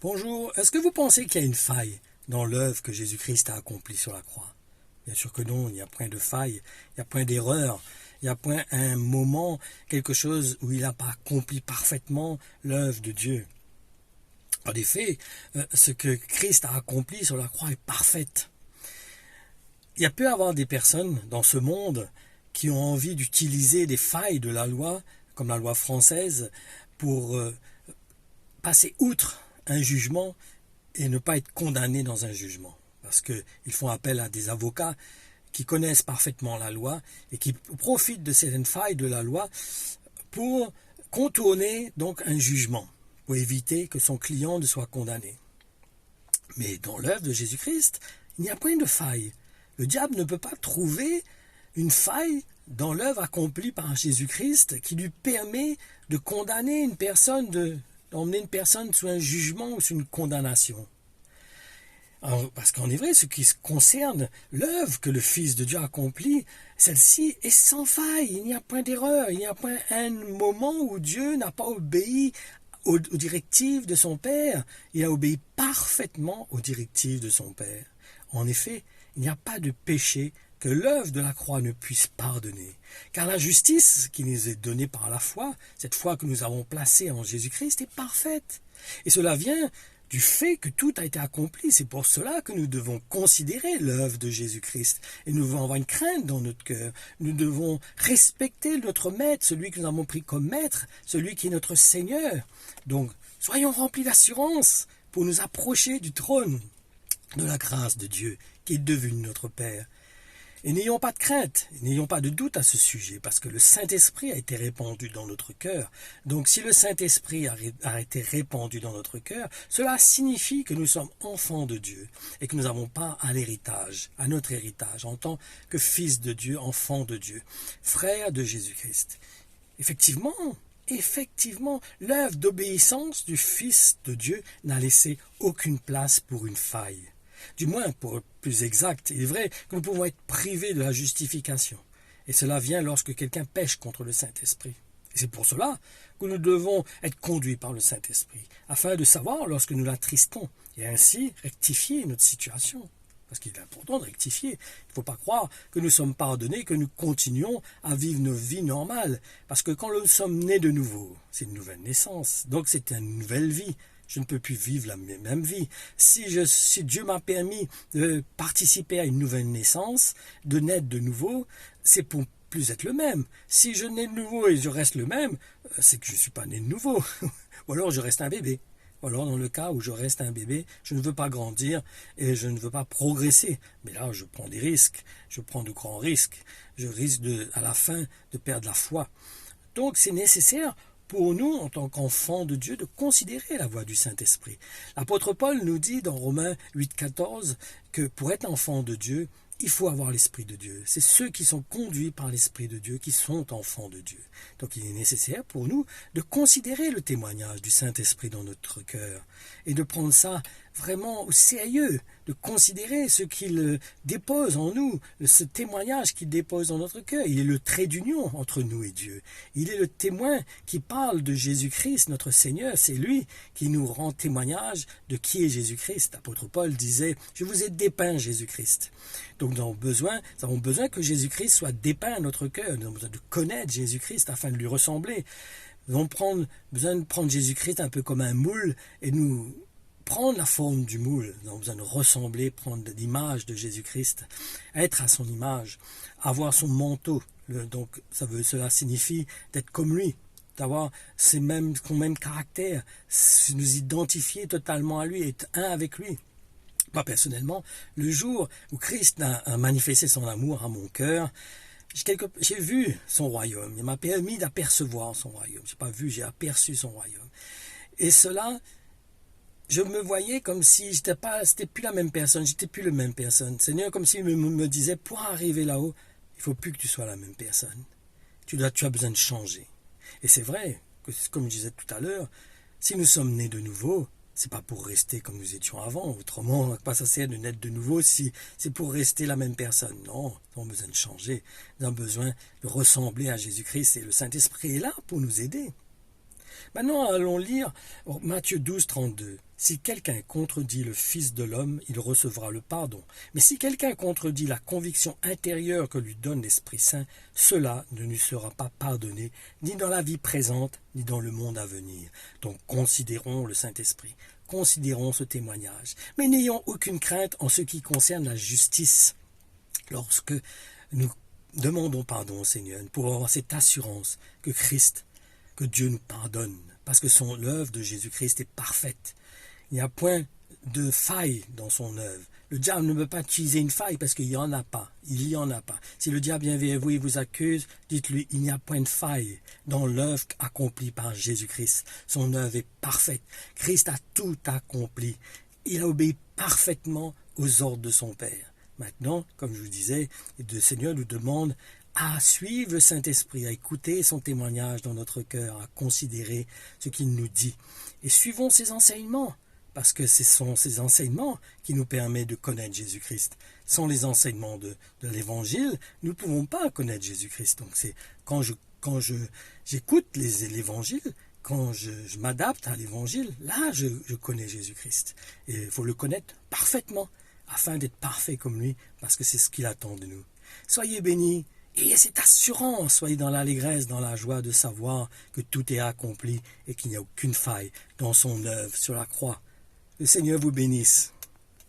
Bonjour, est-ce que vous pensez qu'il y a une faille dans l'œuvre que Jésus-Christ a accomplie sur la croix? Bien sûr que non, il n'y a point de faille, il n'y a point d'erreur, il n'y a point un moment, quelque chose où il n'a pas accompli parfaitement l'œuvre de Dieu. En effet, ce que Christ a accompli sur la croix est parfaite. Il y a peut y avoir des personnes dans ce monde qui ont envie d'utiliser des failles de la loi, comme la loi française, pour passer outre un jugement et ne pas être condamné dans un jugement. Parce qu'ils font appel à des avocats qui connaissent parfaitement la loi et qui profitent de certaines failles de la loi pour contourner donc un jugement, pour éviter que son client ne soit condamné. Mais dans l'œuvre de Jésus-Christ, il n'y a point de faille. Le diable ne peut pas trouver une faille dans l'œuvre accomplie par Jésus-Christ qui lui permet de condamner une personne, d'emmener une personne sous un jugement ou sous une condamnation. Parce qu'en vrai, ce qui concerne l'œuvre que le Fils de Dieu accomplit, celle-ci est sans faille, il n'y a point d'erreur, il n'y a point un moment où Dieu n'a pas obéi aux directives de son Père, il a obéi parfaitement aux directives de son Père. En effet, il n'y a pas de péché que l'œuvre de la croix ne puisse pardonner. Car la justice qui nous est donnée par la foi, cette foi que nous avons placée en Jésus-Christ, est parfaite. Et cela vient du fait que tout a été accompli. C'est pour cela que nous devons considérer l'œuvre de Jésus-Christ. Et nous devons avoir une crainte dans notre cœur. Nous devons respecter notre maître, celui que nous avons pris comme maître, celui qui est notre Seigneur. Donc, soyons remplis d'assurance pour nous approcher du trône de la grâce de Dieu, qui est devenu notre Père. Et n'ayons pas de crainte, n'ayons pas de doute à ce sujet, parce que le Saint-Esprit a été répandu dans notre cœur. Donc si le Saint-Esprit a été répandu dans notre cœur, cela signifie que nous sommes enfants de Dieu et que nous n'avons pas à l'héritage, à notre héritage, en tant que fils de Dieu, enfants de Dieu, frères de Jésus-Christ. Effectivement, l'œuvre d'obéissance du Fils de Dieu n'a laissé aucune place pour une faille. Du moins, pour être plus exact, il est vrai que nous pouvons être privés de la justification. Et cela vient lorsque quelqu'un pêche contre le Saint-Esprit. Et c'est pour cela que nous devons être conduits par le Saint-Esprit, afin de savoir lorsque nous l'attristons, et ainsi rectifier notre situation. Parce qu'il est important de rectifier. Il ne faut pas croire que nous sommes pardonnés, que nous continuons à vivre nos vies normales. Parce que quand nous sommes nés de nouveau, c'est une nouvelle naissance. Donc c'est une nouvelle vie. Je ne peux plus vivre la même vie. Si Dieu m'a permis de participer à une nouvelle naissance, de naître de nouveau, c'est pour plus être le même. Si je nais de nouveau et je reste le même, c'est que je ne suis pas né de nouveau. Ou alors je reste un bébé. Ou alors dans le cas où je reste un bébé, je ne veux pas grandir et je ne veux pas progresser. Mais là, je prends des risques. Je prends de grands risques. Je risque à la fin de perdre la foi. Donc c'est nécessaire pour nous, en tant qu'enfants de Dieu, de considérer la voie du Saint-Esprit. L'apôtre Paul nous dit dans Romains 8,14 que pour être enfant de Dieu, il faut avoir l'Esprit de Dieu. C'est ceux qui sont conduits par l'Esprit de Dieu qui sont enfants de Dieu. Donc il est nécessaire pour nous de considérer le témoignage du Saint-Esprit dans notre cœur et de prendre ça vraiment au sérieux, de considérer ce qu'il dépose en nous, ce témoignage qu'il dépose dans notre cœur. Il est le trait d'union entre nous et Dieu. Il est le témoin qui parle de Jésus-Christ, notre Seigneur. C'est lui qui nous rend témoignage de qui est Jésus-Christ. L'apôtre Paul disait « Je vous ai dépeint Jésus-Christ ». Donc nous avons besoin que Jésus-Christ soit dépeint à notre cœur. Nous avons besoin de connaître Jésus-Christ afin de lui ressembler. Nous avons besoin de prendre Jésus-Christ un peu comme un moule et nous prendre la forme du moule. Nous avons besoin de ressembler, prendre l'image de Jésus-Christ, être à son image, avoir son manteau. Donc cela signifie d'être comme lui, d'avoir son même caractère, nous identifier totalement à lui, être un avec lui. Moi, personnellement, le jour où Christ a manifesté son amour à mon cœur, j'ai vu son royaume. Il m'a permis d'apercevoir son royaume. Je n'ai pas vu, j'ai aperçu son royaume. Et cela, je me voyais comme si c'était plus la même personne, j'étais plus la même personne. Seigneur, comme s'il me disait, pour arriver là-haut, il ne faut plus que tu sois la même personne. Tu as besoin de changer. Et c'est vrai, que, comme je disais tout à l'heure, si nous sommes nés de nouveau, c'est pas pour rester comme nous étions avant. Autrement, on ne va pas s'asseoir de naître de nouveau si c'est pour rester la même personne. Non, nous avons besoin de changer. Nous avons besoin de ressembler à Jésus-Christ et le Saint-Esprit est là pour nous aider. Maintenant, allons lire Matthieu 12, 32. Si quelqu'un contredit le Fils de l'homme, il recevra le pardon. Mais si quelqu'un contredit la conviction intérieure que lui donne l'Esprit Saint, cela ne lui sera pas pardonné, ni dans la vie présente, ni dans le monde à venir. Donc considérons le Saint-Esprit, considérons ce témoignage. Mais n'ayons aucune crainte en ce qui concerne la justice. Lorsque nous demandons pardon au Seigneur, pour avoir cette assurance que que Dieu nous pardonne, parce que l'œuvre de Jésus-Christ est parfaite. Il n'y a point de faille dans son œuvre. Le diable ne peut pas utiliser une faille parce qu'il n'y en a pas. Il n'y en a pas. Si le diable vient vers vous et vous accuse, dites-lui, il n'y a point de faille dans l'œuvre accomplie par Jésus-Christ. Son œuvre est parfaite. Christ a tout accompli. Il a obéi parfaitement aux ordres de son Père. Maintenant, comme je vous disais, le Seigneur nous demande à suivre le Saint-Esprit, à écouter son témoignage dans notre cœur, à considérer ce qu'il nous dit. Et suivons ses enseignements. Parce que ce sont ces enseignements qui nous permettent de connaître Jésus-Christ. Sans les enseignements de l'Évangile, nous ne pouvons pas connaître Jésus-Christ. Donc c'est quand j'écoute l'Évangile, quand je m'adapte à l'Évangile, là je connais Jésus-Christ. Et il faut le connaître parfaitement, afin d'être parfait comme lui, parce que c'est ce qu'il attend de nous. Soyez bénis, ayez cette assurance, soyez dans l'allégresse, dans la joie de savoir que tout est accompli et qu'il n'y a aucune faille dans son œuvre sur la croix. Le Seigneur vous bénisse.